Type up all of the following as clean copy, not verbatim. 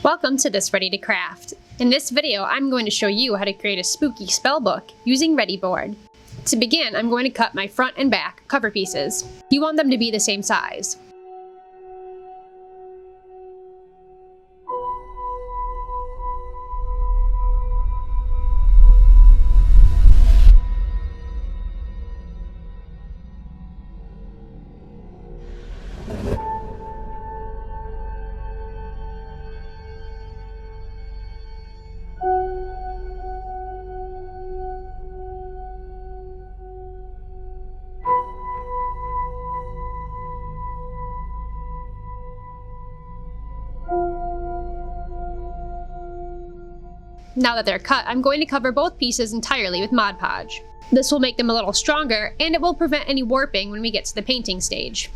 Welcome to this Ready to Craft. In this video, I'm going to show you how to create a spooky spellbook using Readi-Board. To begin, I'm going to cut my front and back cover pieces. You want them to be the same size. Now that they're cut, I'm going to cover both pieces entirely with Mod Podge. This will make them a little stronger, and it will prevent any warping when we get to the painting stage.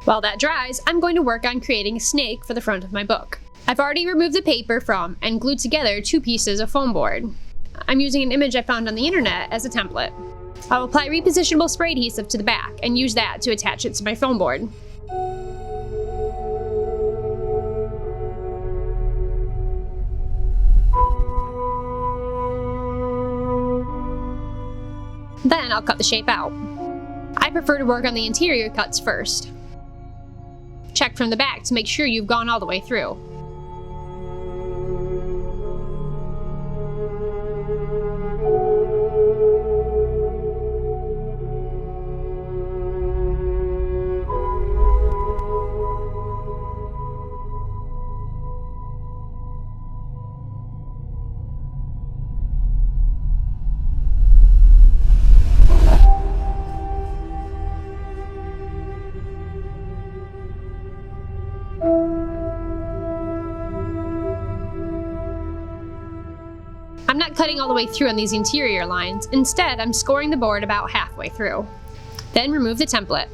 While that dries, I'm going to work on creating a snake for the front of my book. I've already removed the paper from and glued together two pieces of foam board. I'm using an image I found on the internet as a template. I'll apply repositionable spray adhesive to the back and use that to attach it to my foam board. Then I'll cut the shape out. I prefer to work on the interior cuts first. Check from the back to make sure you've gone all the way through. I'm not cutting all the way through on these interior lines. Instead, I'm scoring the board about halfway through. Then remove the template.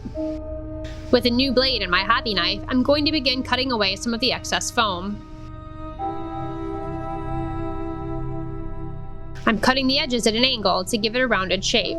With a new blade and my hobby knife, I'm going to begin cutting away some of the excess foam. I'm cutting the edges at an angle to give it a rounded shape.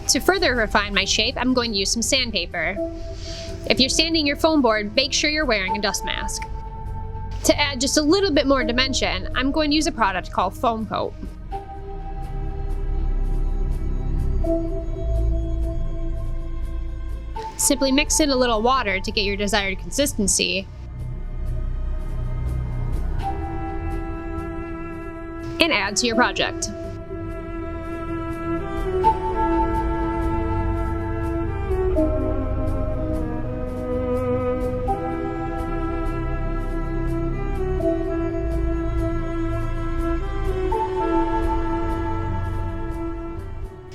To further refine my shape, I'm going to use some sandpaper. If you're sanding your foam board, make sure you're wearing a dust mask. To add just a little bit more dimension, I'm going to use a product called Foam Coat. Simply mix in a little water to get your desired consistency, and add to your project.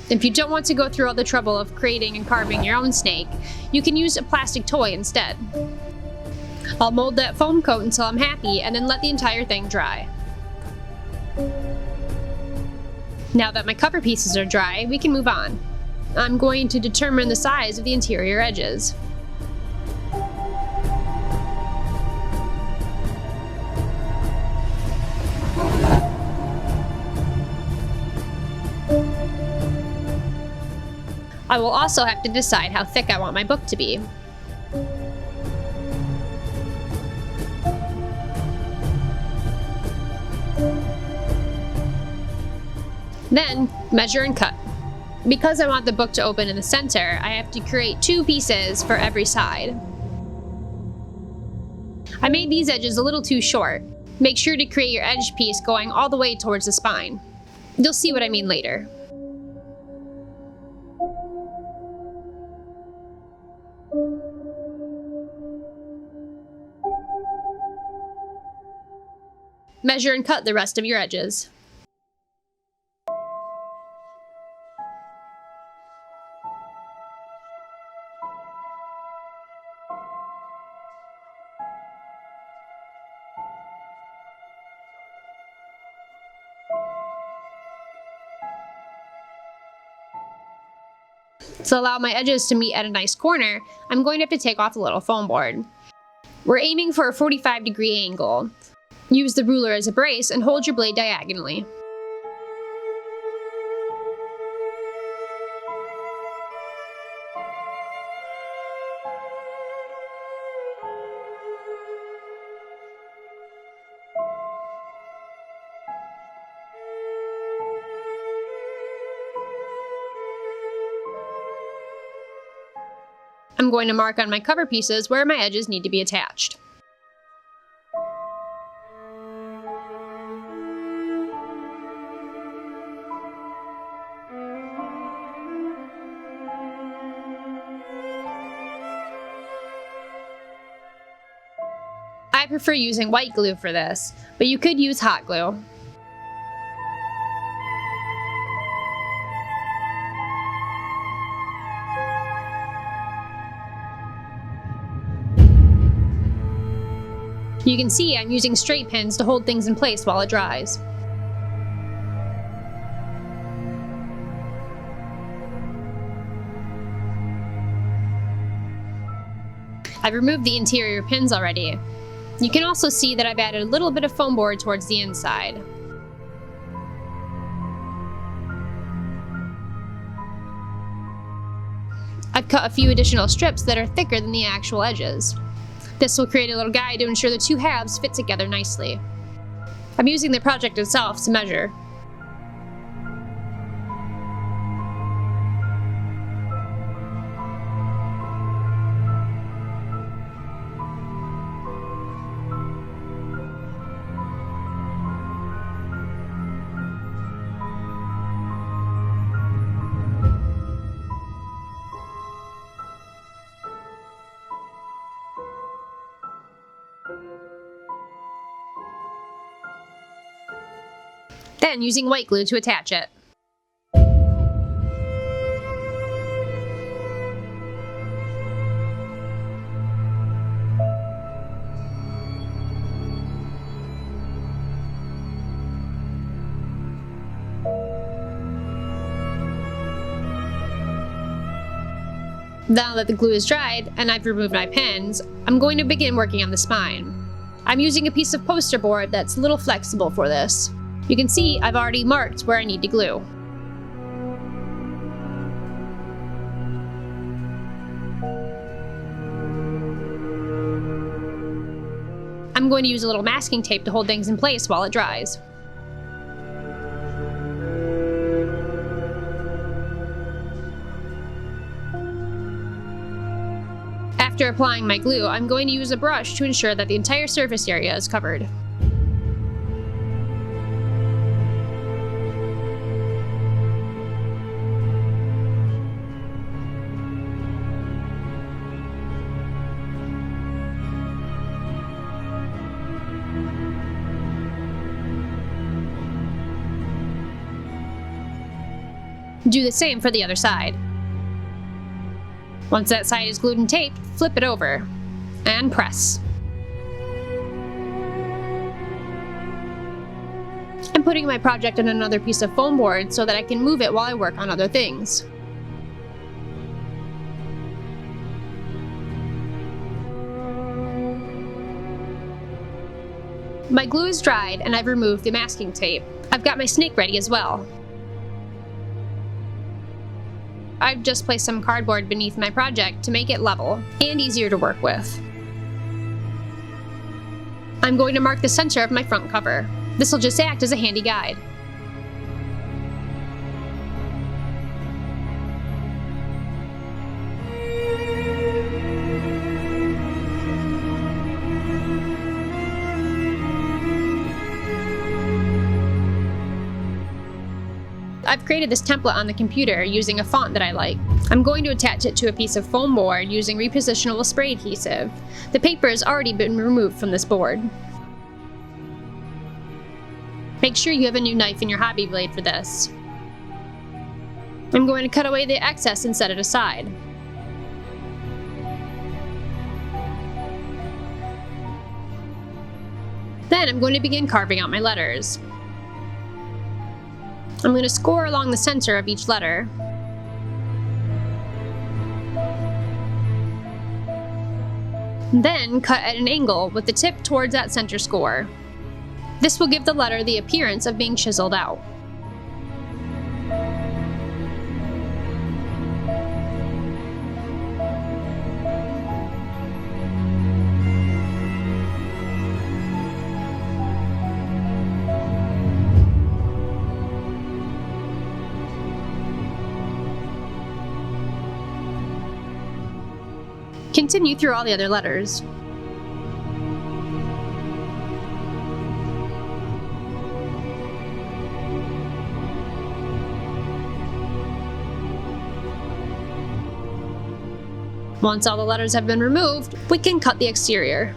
If you don't want to go through all the trouble of creating and carving your own snake, you can use a plastic toy instead. I'll mold that foam coat until I'm happy and then let the entire thing dry. Now that my cover pieces are dry, we can move on. I'm going to determine the size of the interior edges. I will also have to decide how thick I want my book to be. Then, measure and cut. Because I want the book to open in the center, I have to create two pieces for every side. I made these edges a little too short. Make sure to create your edge piece going all the way towards the spine. You'll see what I mean later. Measure and cut the rest of your edges. To allow my edges to meet at a nice corner, I'm going to have to take off the little foam board. We're aiming for a 45-degree angle. Use the ruler as a brace and hold your blade diagonally. I'm going to mark on my cover pieces where my edges need to be attached. I prefer using white glue for this, but you could use hot glue. You can see I'm using straight pins to hold things in place while it dries. I've removed the interior pins already. You can also see that I've added a little bit of foam board towards the inside. I've cut a few additional strips that are thicker than the actual edges. This will create a little guide to ensure the two halves fit together nicely. I'm using the project itself to measure. Then using white glue to attach it. Now that the glue is dried and I've removed my pins, I'm going to begin working on the spine. I'm using a piece of poster board that's a little flexible for this. You can see I've already marked where I need to glue. I'm going to use a little masking tape to hold things in place while it dries. After applying my glue, I'm going to use a brush to ensure that the entire surface area is covered. Do the same for the other side. Once that side is glued and taped, flip it over and press. I'm putting my project on another piece of foam board so that I can move it while I work on other things. My glue is dried and I've removed the masking tape. I've got my snake ready as well. I've just placed some cardboard beneath my project to make it level and easier to work with. I'm going to mark the center of my front cover. This will just act as a handy guide. I've created this template on the computer using a font that I like. I'm going to attach it to a piece of foam board using repositionable spray adhesive. The paper has already been removed from this board. Make sure you have a new knife in your hobby blade for this. I'm going to cut away the excess and set it aside. Then I'm going to begin carving out my letters. I'm going to score along the center of each letter. Then cut at an angle with the tip towards that center score. This will give the letter the appearance of being chiseled out. Continue through all the other letters. Once all the letters have been removed, we can cut the exterior.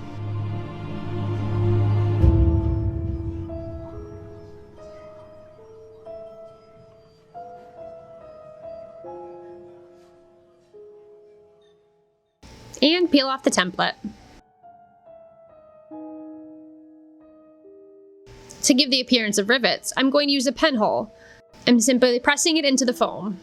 And peel off the template. To give the appearance of rivets, I'm going to use a pen hole. I'm simply pressing it into the foam.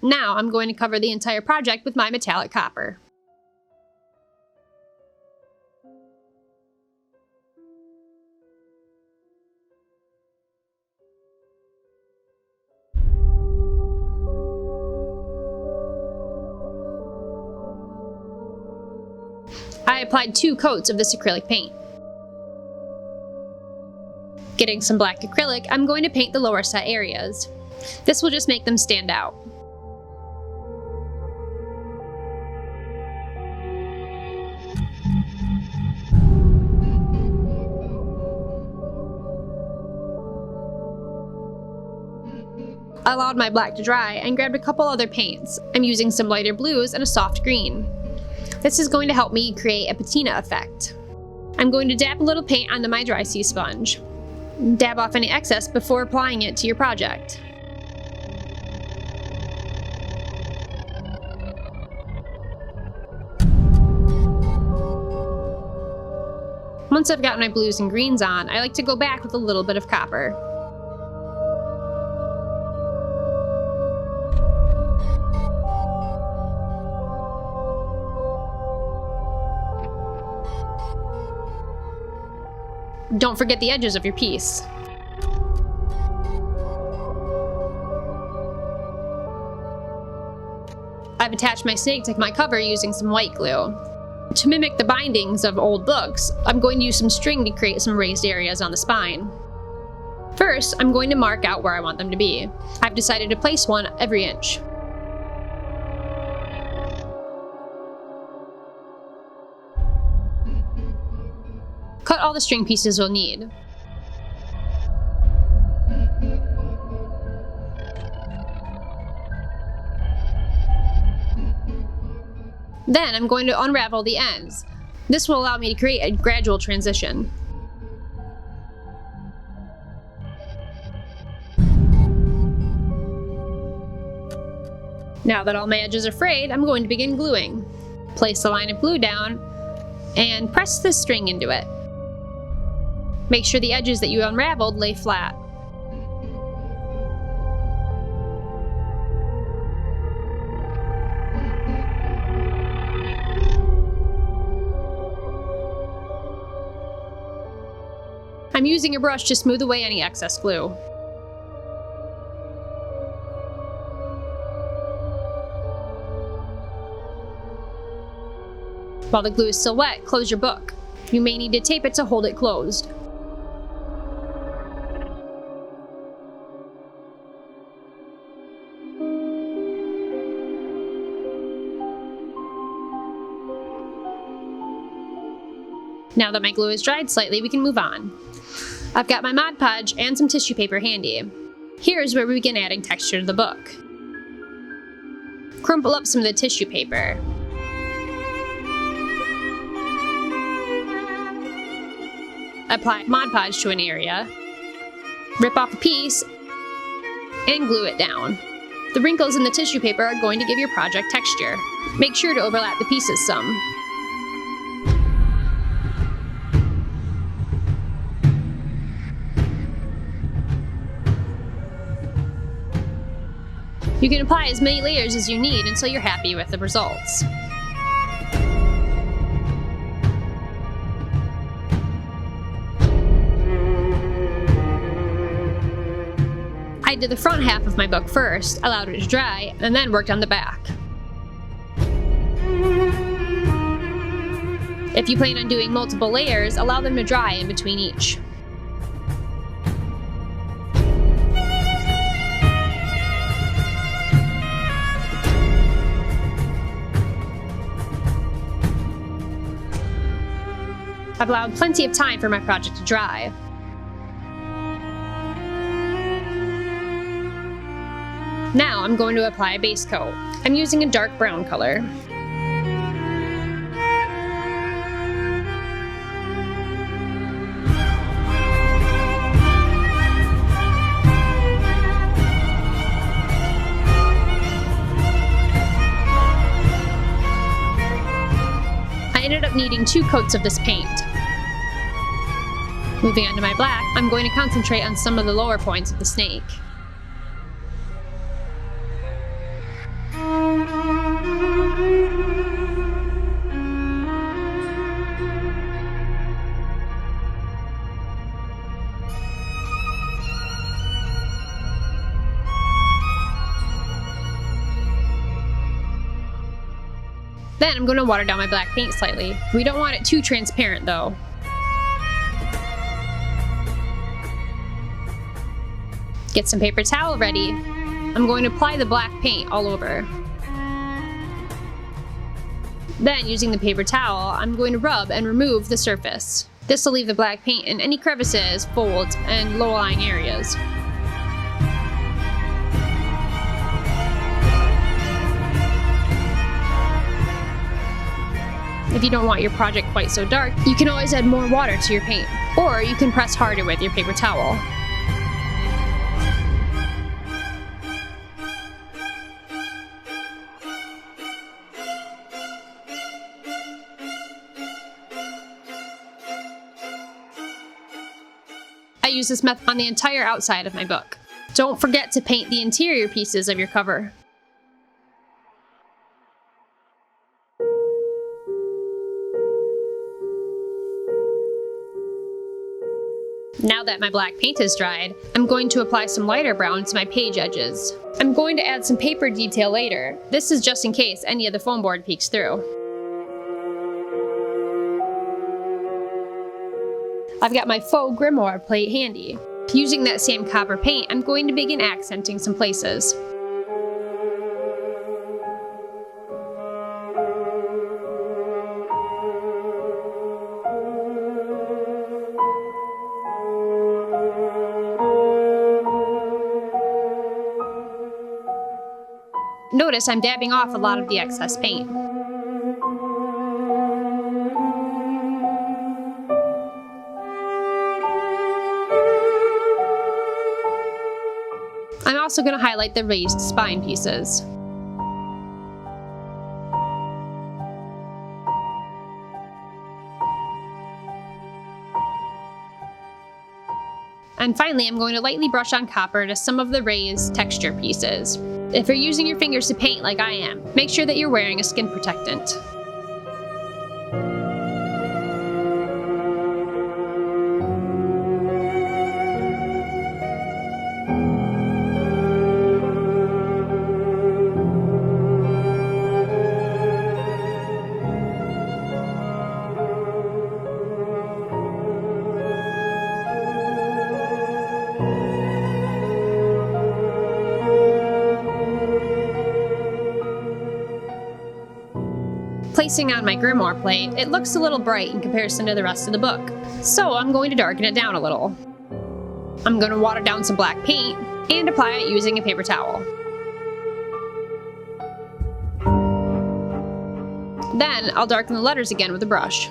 Now I'm going to cover the entire project with my metallic copper. I applied 2 coats of this acrylic paint. Getting some black acrylic, I'm going to paint the lower set areas. This will just make them stand out. I allowed my black to dry and grabbed a couple other paints. I'm using some lighter blues and a soft green. This is going to help me create a patina effect. I'm going to dab a little paint onto my dry sea sponge. Dab off any excess before applying it to your project. Once I've got my blues and greens on, I like to go back with a little bit of copper. Don't forget the edges of your piece. I've attached my snake to my cover using some white glue. To mimic the bindings of old books, I'm going to use some string to create some raised areas on the spine. First, I'm going to mark out where I want them to be. I've decided to place one every inch. Cut all the string pieces we'll need. Then I'm going to unravel the ends. This will allow me to create a gradual transition. Now that all my edges are frayed, I'm going to begin gluing. Place the line of glue down and press the string into it. Make sure the edges that you unraveled lay flat. I'm using a brush to smooth away any excess glue. While the glue is still wet, close your book. You may need to tape it to hold it closed. Now that my glue is dried slightly, we can move on. I've got my Mod Podge and some tissue paper handy. Here's where we begin adding texture to the book. Crumple up some of the tissue paper. Apply Mod Podge to an area. Rip off a piece and glue it down. The wrinkles in the tissue paper are going to give your project texture. Make sure to overlap the pieces some. You can apply as many layers as you need until you're happy with the results. I did the front half of my book first, allowed it to dry, and then worked on the back. If you plan on doing multiple layers, allow them to dry in between each. I've allowed plenty of time for my project to dry. Now I'm going to apply a base coat. I'm using a dark brown color. I ended up needing 2 coats of this paint. Moving on to my black, I'm going to concentrate on some of the lower points of the snake. Then I'm going to water down my black paint slightly. We don't want it too transparent though. Get some paper towel ready. I'm going to apply the black paint all over. Then, using the paper towel, I'm going to rub and remove the surface. This will leave the black paint in any crevices, folds, and low-lying areas. If you don't want your project quite so dark, you can always add more water to your paint, or you can press harder with your paper towel. I use this method on the entire outside of my book. Don't forget to paint the interior pieces of your cover. Now that my black paint is dried, I'm going to apply some lighter brown to my page edges. I'm going to add some paper detail later. This is just in case any of the foam board peeks through. I've got my faux grimoire plate handy. Using that same copper paint, I'm going to begin accenting some places. Notice I'm dabbing off a lot of the excess paint. I'm also going to highlight the raised spine pieces. And finally, I'm going to lightly brush on copper to some of the raised texture pieces. If you're using your fingers to paint like I am, make sure that you're wearing a skin protectant. Placing on my grimoire plate, it looks a little bright in comparison to the rest of the book, so I'm going to darken it down a little. I'm going to water down some black paint and apply it using a paper towel. Then I'll darken the letters again with a brush.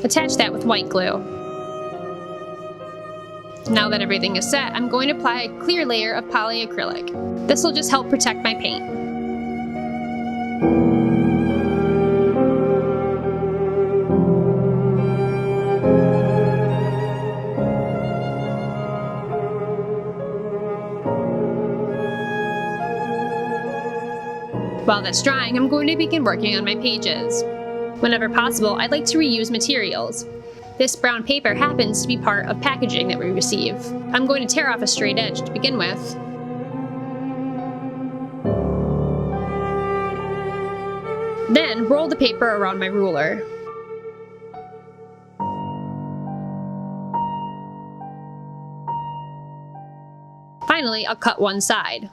Attach that with white glue. Now that everything is set, I'm going to apply a clear layer of polyacrylic. This will just help protect my paint. While that's drying, I'm going to begin working on my pages. Whenever possible, I'd like to reuse materials. This brown paper happens to be part of packaging that we receive. I'm going to tear off a straight edge to begin with. Then, roll the paper around my ruler. Finally, I'll cut one side.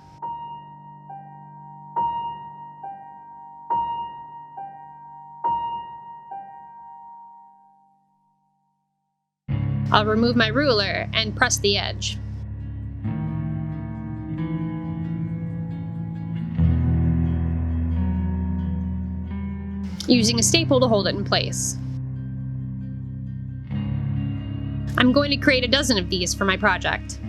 I'll remove my ruler and press the edge. Using a staple to hold it in place. I'm going to create a dozen of these for my project.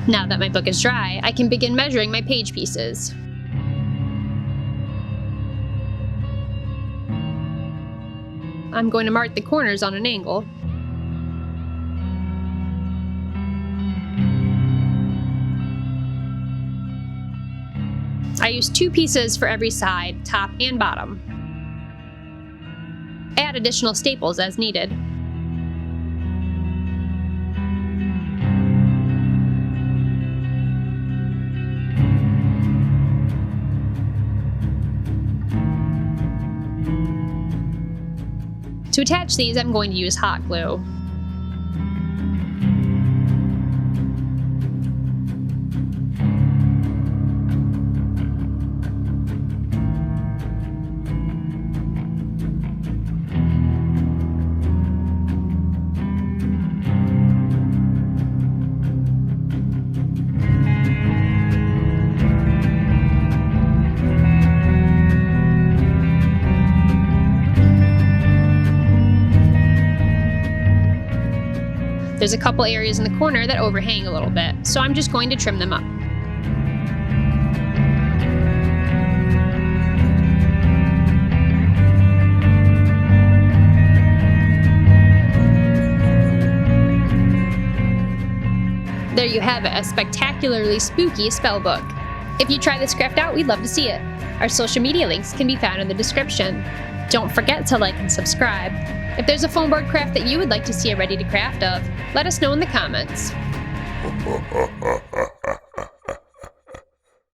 Now that my book is dry, I can begin measuring my page pieces. I'm going to mark the corners on an angle. I use 2 pieces for every side, top and bottom. Add additional staples as needed. To attach these, I'm going to use hot glue. There's a couple areas in the corner that overhang a little bit, so I'm just going to trim them up. There you have it, a spectacularly spooky spell book. If you try this craft out, we'd love to see it. Our social media links can be found in the description. Don't forget to like and subscribe. If there's a foam board craft that you would like to see a ready to craft of, let us know in the comments.